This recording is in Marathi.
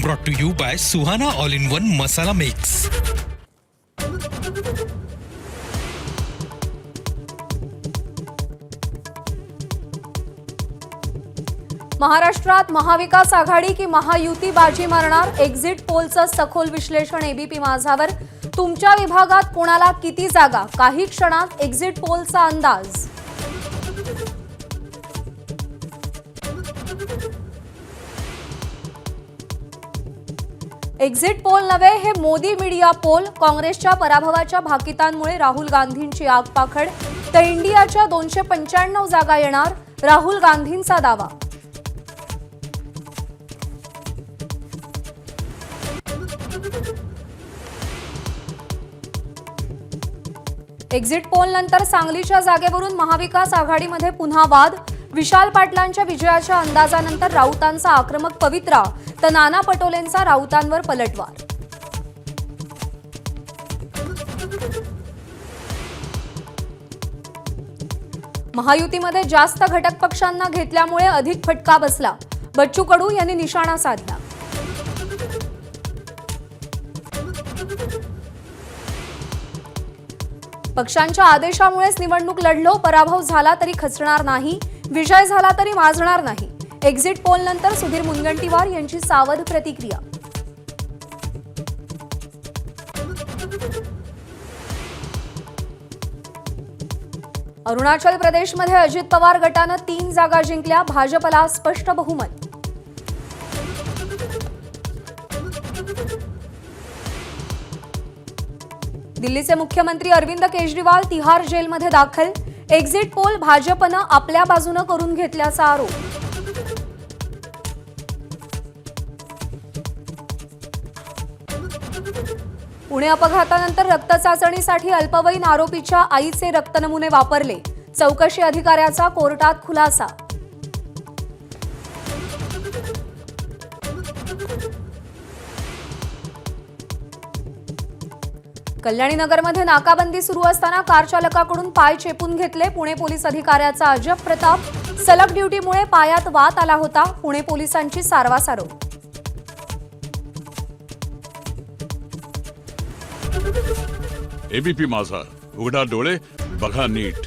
Brought to you by Suhana All-in-One Masala Mix. महाराष्ट्रात महाविकास आघाडी की महायुती बाजी मारणार? एक्झिट पोलचं सखोल विश्लेषण एबीपी माझावर. तुमच्या विभागात कोणाला किती जागा? काही क्षणात एक्झिट पोलचा अंदाज. एक्झिट पोल नव्हे, हे मोदी मीडिया पोल. काँग्रेसच्या पराभवाच्या भाकितांमुळे राहुल गांधींची आगपाखड. तर इंडियाच्या 295 जागा येणार, राहुल गांधींचा दावा. एक्झिट पोल नंतर सांगलीच्या जागेवरून महाविकास आघाडीमध्ये पुन्हा वाद. विशाल पाटलांच्या विजयाच्या अंदाजानंतर राऊतांचा आक्रमक पवित्रा, तर नाना पटोलेंचा राऊतांवर पलटवार. महायुतीमध्ये जास्त घटक पक्षांना घेतल्यामुळे अधिक फटका बसला. बच्चू कडू यांनी निशाणा साधला. पक्षांच्या आदेशामुळेच निवडणूक लढलो, पराभव झाला तरी खचणार नाही, विजय झाला तरी माजणार नाही. एक्झिट पोल नंतर सुधीर मुनगंटीवार यांची सावध प्रतिक्रिया. अरुणाचल प्रदेशमध्ये अजित पवार गटानं 3 जागा जिंकल्या, भाजपला स्पष्ट बहुमत. दिल्लीचे मुख्यमंत्री अरविंद केजरीवाल तिहार जेलमध्ये दाखल. एक्झिट पोल भाजपनं आपल्या बाजूनं करून घेतल्याचा आरोप. पुणे अपघातानंतर रक्त चाचणीसाठी अल्पवयीन आरोपीच्या आईचे रक्तनमुने वापरले. चौकशी अधिकाऱ्याचा कोर्टात खुलासा. कल्याणीनगरमध्ये नाकाबंदी सुरू असताना कार चालकाकडून पाय चेपून घेतले. पुणे पोलीस अधिकाऱ्याचा अजब प्रताप. सलग ड्युटीमुळे पायात वात आला होता. पुणे पोलिसांची सारवासारव. एबीपी माझा, उघडा डोळे बघा नीट.